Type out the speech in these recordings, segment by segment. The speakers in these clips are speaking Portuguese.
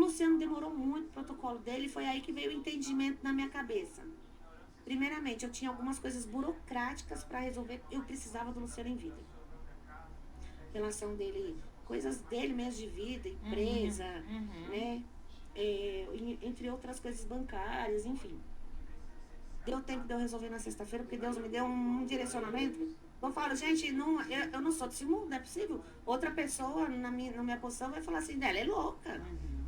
Luciano demorou muito o protocolo dele, foi aí que veio o entendimento na minha cabeça. Primeiramente, eu tinha algumas coisas burocráticas para resolver, eu precisava do Luciano em vida. Relação dele, coisas dele mesmo de vida, empresa, né? Entre outras coisas bancárias, enfim. Deu tempo de eu resolver na sexta-feira, porque Deus me deu um direcionamento. Eu falo, gente, eu não sou desse mundo, não é possível. Outra pessoa na minha posição vai falar assim, dela é louca.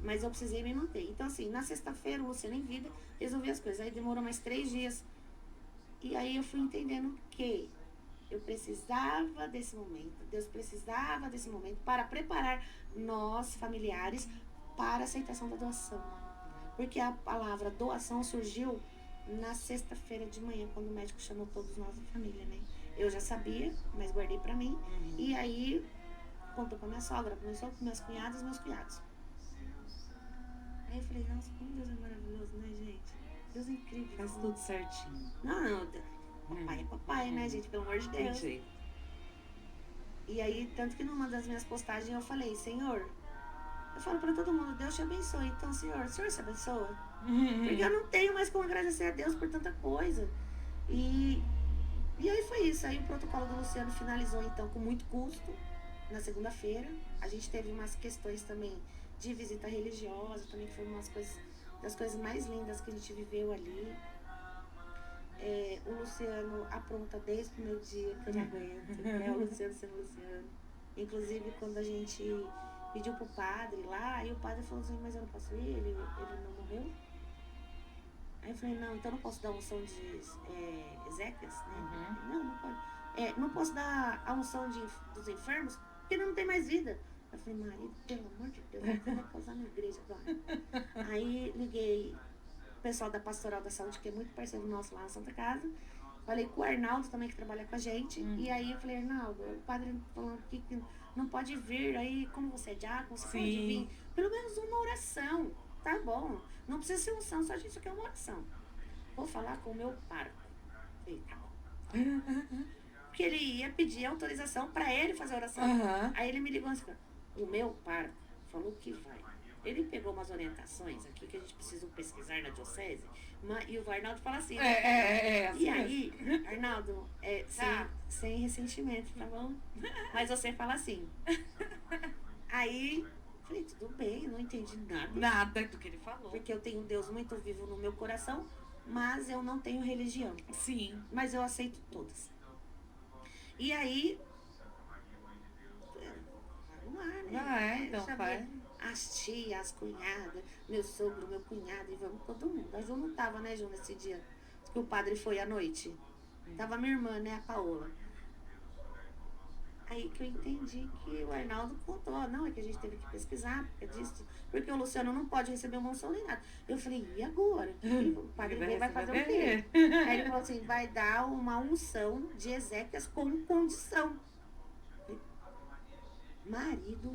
Mas eu precisei me manter. Então, assim, na sexta-feira, o Luciano em vida, resolvi as coisas. Aí demorou mais 3 dias. E aí eu fui entendendo que eu precisava desse momento. Deus precisava desse momento para preparar nós, familiares, para a aceitação da doação. Porque a palavra doação surgiu na sexta-feira de manhã, quando o médico chamou todos nós da família, né? Eu já sabia, mas guardei pra mim. E aí, contou pra minha sogra, pra minha sogra, minhas cunhadas e meus cunhados. Aí eu falei, nossa, como Deus é maravilhoso, né, gente? Deus é incrível. Faz tudo certinho. Não, papai é papai, né, gente? Pelo amor de Deus. E aí, tanto que numa das minhas postagens eu falei, Senhor, eu falo pra todo mundo, Deus te abençoe. Então, Senhor, o Senhor se abençoa? Porque eu não tenho mais como agradecer a Deus por tanta coisa. E aí foi isso. Aí o protocolo do Luciano finalizou, então, com muito custo, na segunda-feira. A gente teve umas questões também de visita religiosa, também que foi umas coisas, das coisas mais lindas que a gente viveu ali. O Luciano apronta desde o primeiro dia, que eu não aguento, né? O Luciano sendo Luciano. Inclusive, quando a gente pediu pro padre lá, aí o padre falou assim, mas eu não posso ir, ele não morreu. Aí eu falei, não, então não posso dar a unção de Ezequias, né? Não pode. Não posso dar a unção dos enfermos, porque ele não tem mais vida. Eu falei, marido, pelo amor de Deus, eu vou causar na igreja agora. Aí liguei o pessoal da Pastoral da Saúde, que é muito parceiro nosso lá na Santa Casa. Falei com o Arnaldo também, que trabalha com a gente. E aí eu falei, Arnaldo, o padre falou aqui que não pode vir. Aí, como você é diácono, você pode vir. Pelo menos uma oração. Tá bom. Não precisa ser unção, só a gente quer uma oração. Vou falar com o meu pároco. Falei, tá bom. Porque ele ia pedir autorização pra ele fazer a oração. Aí ele me ligou assim, o meu pároco falou que vai. Ele pegou umas orientações aqui que a gente precisa pesquisar na diocese. E o Arnaldo fala assim. E aí, Arnaldo, sem ressentimento, tá bom? Mas você fala assim. Aí, falei, tudo bem, não entendi nada. Nada do que ele falou. Porque eu tenho Deus muito vivo no meu coração, mas eu não tenho religião. Sim. Mas eu aceito todas. E aí, vamos lá, né? Então vai. As tias, as cunhadas, meu sogro, meu cunhado, e vamos todo mundo. Mas eu não tava, né, Ju, nesse dia que o padre foi à noite. Tava minha irmã, né, a Paola. Aí que eu entendi que o Arnaldo contou, não, é que a gente teve que pesquisar, porque o Luciano não pode receber uma unção nem nada. Eu falei, e agora? O padre vai fazer o quê? Aí ele falou assim, vai dar uma unção de Ezequias com condição. Marido,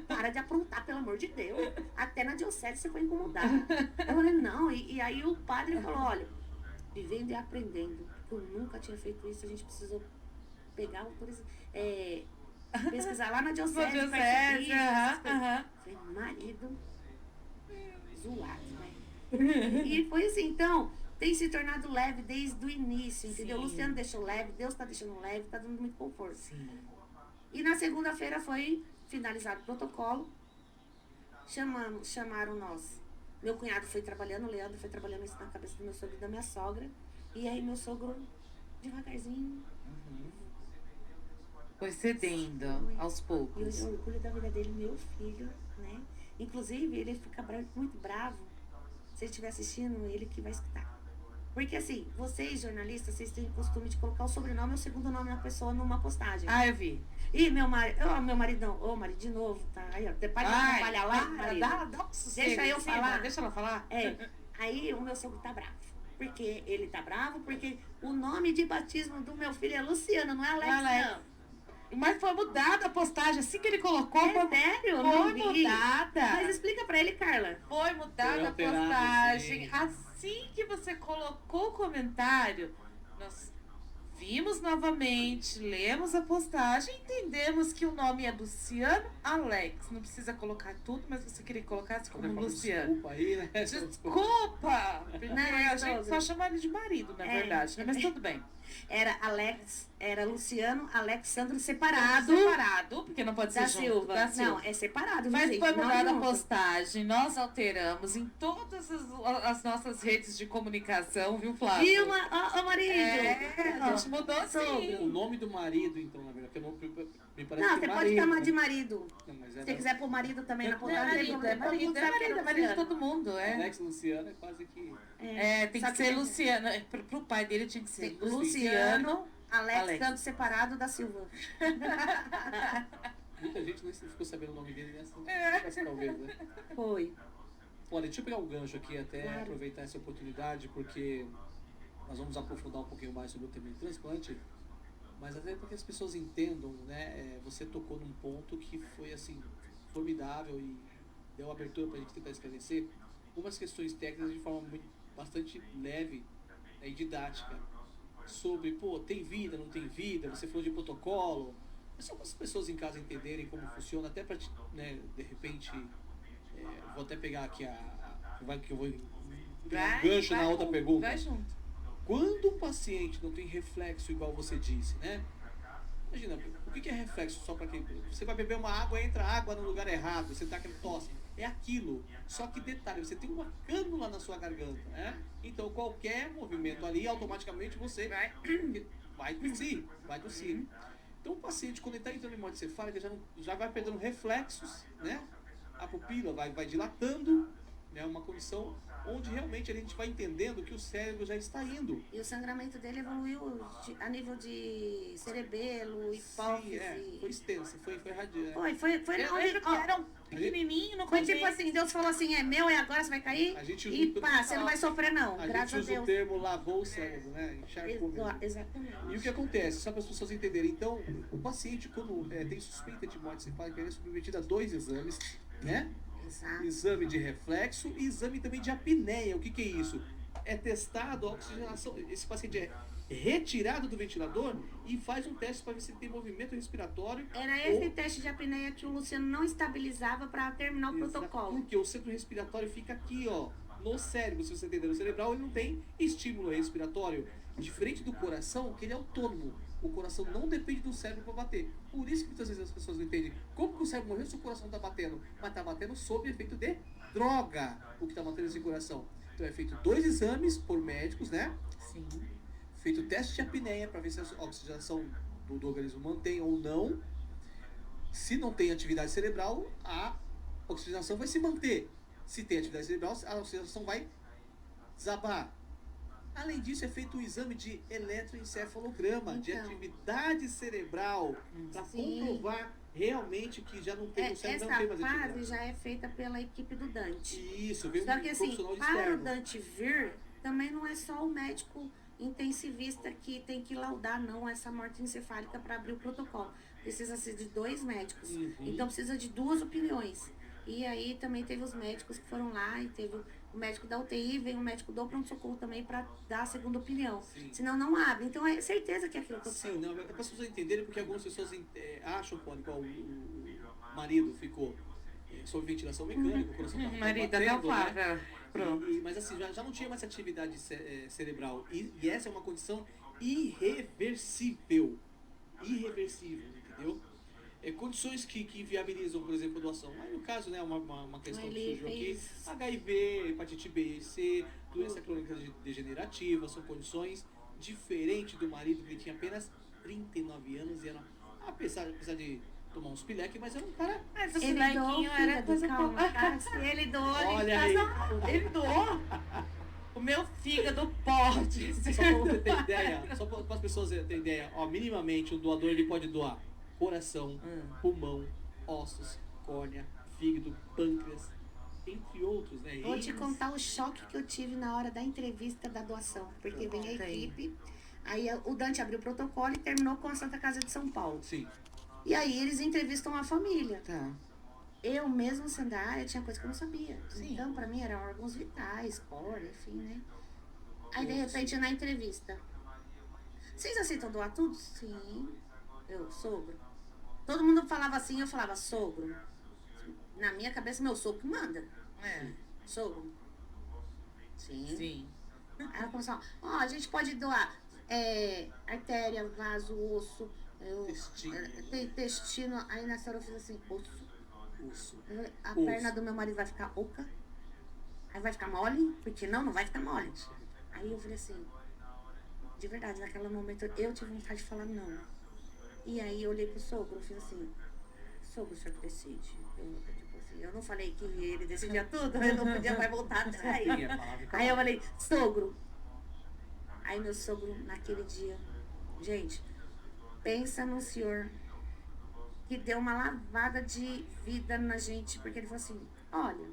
para de aprontar, pelo amor de Deus. Até na diocese você foi incomodar. Eu falei, não, e aí o padre falou, olha, vivendo e aprendendo, eu nunca tinha feito isso, a gente precisou pegar autorização, pesquisar lá na diocese. Falei, marido, zoado, né? E foi assim, então, tem se tornado leve desde o início, entendeu? O Luciano deixou leve, Deus tá deixando leve, tá dando muito conforto. Sim. E na segunda-feira foi finalizado o protocolo. Chamaram nós. Meu cunhado foi trabalhando, o Leandro foi trabalhando isso na cabeça do meu sogro e da minha sogra. E aí meu sogro, devagarzinho, foi cedendo aos poucos. E hoje eu orgulho da vida dele, meu filho, né? Inclusive, ele fica muito bravo. Se ele estiver assistindo, ele que vai escutar. Porque assim, vocês jornalistas, vocês têm o costume de colocar o sobrenome ou o segundo nome da pessoa numa postagem. Eu vi. E meu maridão, marido de novo, tá? Aí, ó, para de atrapalhar lá, marido. Dá um sossego, deixa eu falar. Deixa ela falar. Aí o meu sogro tá bravo. Porque ele tá bravo, porque o nome de batismo do meu filho é Luciano, não é Alex, não. Mas foi mudada a postagem, assim que ele colocou. Sério? Foi mudada. Mas explica pra ele, Carla. Foi mudada a postagem. Assim que você colocou o comentário, nós Vimos novamente, lemos a postagem, entendemos que o nome é Luciano Alex. Não precisa colocar tudo, mas você queria colocar assim como Luciano. Desculpa aí, né? Desculpa! Porque Não, a gente só chama ele de marido, na verdade, né? Mas tudo bem. Era Luciano Alexandre separado Separado, porque não pode ser da junto, Silva. da Silva. Não, é separado, Mas gente, foi não mudada a junto. postagem, nós alteramos em todas as nossas redes de comunicação, viu, Flávio? Viu, ó, marido? A gente mudou O sim. nome do marido, então, na verdade, porque me parece Não, que você é pode marido, chamar né? de marido. Não, mas Se era você quiser pôr marido também na É postagem, marido, todo mundo é sabe que marido de todo mundo, é. Alex Luciano é quase que... Tem Sabe que ser tem- Luciano. Pro pai dele tinha que ser Tem Luciano. Alex, Alex. tanto separado da Silva. Muita gente nem ficou sabendo o nome dele nessa talvez, né? Foi. Olha, deixa eu pegar um gancho aqui até Claro. aproveitar essa oportunidade, porque nós vamos aprofundar um pouquinho mais sobre o tema de transplante, mas até para que as pessoas entendam, né? Você tocou num ponto que foi assim formidável e deu abertura para a gente tentar esclarecer algumas questões técnicas de forma bastante leve, né, e didática, sobre, pô, tem vida, não tem vida, você falou de protocolo, é só para as pessoas em casa entenderem como funciona, até para, né, de repente, vou até pegar aqui que eu vou pegar um gancho na outra pergunta. Vai junto. Quando um paciente não tem reflexo, igual você disse, né? Imagina, o que é reflexo? Só para quem... Você vai beber uma água, entra água no lugar errado, você tá aquele tosse. É aquilo. Só que detalhe, você tem uma cânula na sua garganta, né? Então qualquer movimento ali, automaticamente você vai tossir. Então o paciente, quando ele está entrando em morte cefálica, já vai perdendo reflexos, né? A pupila vai dilatando, né? Uma condição onde realmente a gente vai entendendo que o cérebro já está indo. E o sangramento dele evoluiu a nível de cerebelo, hipófise. Sim, foi extenso, foi radiante. Foi. Eu lembro que era um pequenininho no Foi começo. tipo assim, Deus falou assim, é meu, é agora, você vai cair? A gente usa E pá, você não vai sofrer não, A graças gente a usa o Deus. termo lavou o cérebro, né? Encharcou mesmo. Exatamente. E o que acontece? Só para as pessoas entenderem. Então, o paciente, quando tem suspeita de morte cefálica, ele é submetido a 2 exames, né? Exato. Exame de reflexo e exame também de apneia. O que é isso? É testado a oxigenação. Esse paciente é retirado do ventilador e faz um teste para ver se tem movimento respiratório. Era esse teste de apneia que o Luciano não estabilizava para terminar o protocolo. Porque o centro respiratório fica aqui, ó, no cérebro, se você entender. No cerebral ele não tem estímulo respiratório. Diferente do coração, que ele é autônomo. O coração não depende do cérebro para bater. Por isso que muitas vezes as pessoas não entendem como que o cérebro morreu se o coração está batendo. Mas está batendo sob efeito de droga, o que está batendo esse coração. Então é feito 2 exames por médicos, né? Sim. Feito teste de apneia para ver se a oxigenação do organismo mantém ou não. Se não tem atividade cerebral, a oxigenação vai se manter. Se tem atividade cerebral, a oxigenação vai desabar. Além disso, é feito um exame de eletroencefalograma, de Então. atividade cerebral, para Sim. comprovar realmente que já não tem, o cérebro não tem Essa mais fase atividade. já é feita pela equipe do Dante. Isso, veio Só que um assim, profissional para o externo. Dante vir, também não é só o médico intensivista que tem que laudar não essa morte encefálica para abrir o protocolo. Precisa ser de 2 médicos. Uhum. Então precisa de 2 opiniões. E aí também teve os médicos que foram lá e teve o médico da UTI, vem o médico do pronto-socorro também para dar a segunda opinião. Sim. Senão não abre. Então é certeza que é aquilo aconteceu. Sim, não, é para as pessoas entenderem, porque algumas pessoas acham, pô, igual o marido ficou sob ventilação mecânica, o coração estava Marido, até o Flávio. Pronto. Mas assim, já não tinha mais atividade cerebral. E essa é uma condição irreversível. Irreversível, entendeu? Condições que inviabilizam, por exemplo, a doação. Aí no caso, né, uma questão que Ele surgiu aqui, fez- HIV, hepatite B e C, doença crônica degenerativa, são condições diferentes do marido, que tinha apenas 39 anos e era, apesar de tomar uns pileque, mas era um cara... Mas o Ele doou, bonequinho era coisa calma, tá? Se ele doou, Olha ele aí. tá Ele doou o meu fígado pode. Só pra você ter ideia, só para as pessoas terem ideia, ó, minimamente o doador ele pode doar coração, pulmão, ossos, córnea, fígado, pâncreas, entre outros, né? Vou te Rins. contar o choque que eu tive na hora da entrevista da doação. Porque vem a Conta aí. equipe, aí o Dante abriu o protocolo e terminou com a Santa Casa de São Paulo. Sim. E aí eles entrevistam a família. Tá. Eu mesmo sendo da área, tinha coisa que eu não sabia. Sim. Então, pra mim, eram órgãos vitais, córnea, enfim, né? Aí, de repente, na entrevista. vocês aceitam doar tudo? Sim. Eu, sogro. Todo mundo falava assim, eu falava, sogro. Na minha cabeça, meu sogro que manda. É, Sogro. Sim. sim. Aí ela começou, ó, a gente pode doar artéria, vaso, osso, intestino. Aí nessa hora eu fiz assim, osso. Osso. A Osso. perna do meu marido vai ficar oca. Aí vai ficar mole, porque não vai ficar mole. Aí eu falei assim, de verdade, naquele momento eu tive vontade de falar não. E aí eu olhei pro sogro e fiz assim, sogro, o senhor que decide. Tipo assim, eu não falei que ele decidia tudo, eu não podia mais voltar atrás. Sim, a palavra tá Aí eu lá. falei, sogro. Aí meu sogro, naquele dia, gente, pensa no senhor que deu uma lavada de vida na gente, porque ele falou assim, olha,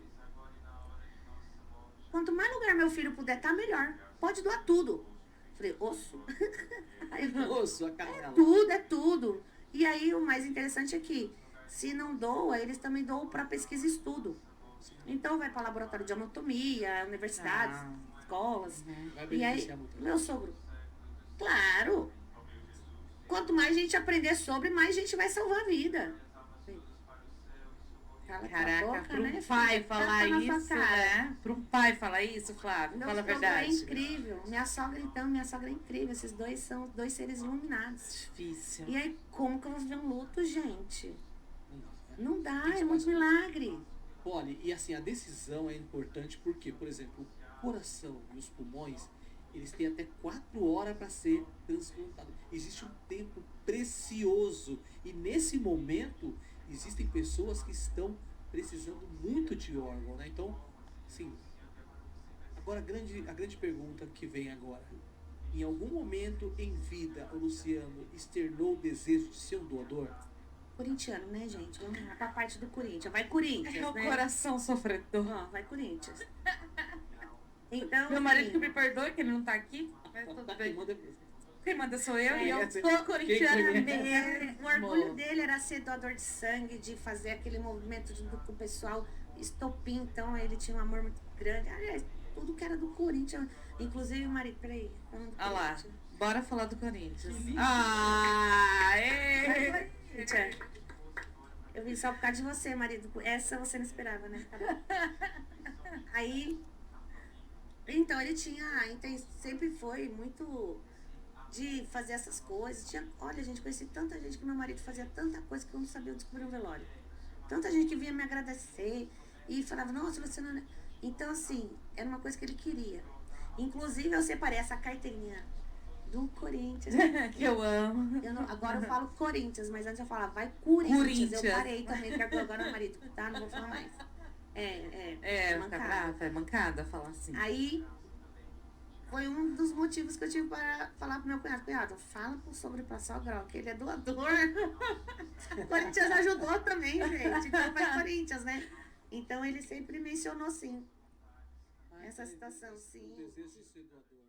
quanto mais lugar meu filho puder estar, melhor. Pode doar tudo. Falei, osso. Aí ele falou, Osso, a canela. tudo, é tudo. E aí o mais interessante é que, se não doa, eles também doam para pesquisa e estudo. Então vai para laboratório de anatomia, universidades, Ah. escolas. Vai E aí, beneficiar muito. meu sogro, claro. Quanto mais gente aprender sobre, mais gente vai salvar a vida. Cala tua Caraca, boca, para um né, pai filha? falar Tapa na sua isso, cara. né? Para um pai falar isso, Flávio, Meu fala a sogro verdade. é incrível. Minha sogra, então, minha sogra é incrível. Esses dois são dois seres iluminados. Difícil. E aí, como que eu vou viver um luto, gente? Não, Não dá, Tem que é muito fazer. milagre. Olha, e assim, a decisão é importante porque, por exemplo, o coração e os pulmões, eles têm até 4 horas para ser transplantados. Existe um tempo precioso. E nesse momento, existem pessoas que estão precisando muito de órgão, né? Então, assim, agora a grande pergunta que vem agora. Em algum momento em vida, o Luciano externou o desejo de ser um doador? Corintiano, né, gente? Vamos lá pra parte do Corinthians. Vai, Corinthians, É o né? coração sofredor. Ó, vai, Corinthians. Então, Meu marido assim, que me perdoe, que ele não tá aqui, mas tudo Quem bem. manda- Quem manda sou eu É, e eu quer dizer, sou corintiana quem mesmo. o orgulho dele era ser doador de sangue, de fazer aquele movimento junto com o pessoal, estopim, então ele tinha um amor muito grande. Aliás, tudo que era do Corinthians, inclusive o marido, peraí, falando do Olha lá, Corinthians. bora falar do Corinthians. Que lindo. Ah, Vai, Corinthians. Eu vim só por causa de você, marido. Essa você não esperava, né? Tá bom. Aí, então ele sempre foi muito de fazer essas coisas. Olha, gente, conheci tanta gente que meu marido fazia tanta coisa que eu não sabia descobrir um velório. Tanta gente que vinha me agradecer e falava, nossa, Luciana. Então, assim, era uma coisa que ele queria. Inclusive, eu separei essa carteirinha do Corinthians. que eu amo. Agora eu falo Corinthians, mas antes eu falava, vai Corinthians. Corinthians. Eu parei também, porque agora meu marido, tá? Não vou falar mais. É, fica mancada. brava, é mancada falar assim. Aí, foi um dos motivos que eu tive para falar pro meu cunhado. Cunhado, fala pro sogro e pra sogra, ó, que ele é doador. Corinthians ajudou também, gente. Então vai Corinthians, né? Então ele sempre mencionou sim. Essa situação, sim. O desejo de ser doador.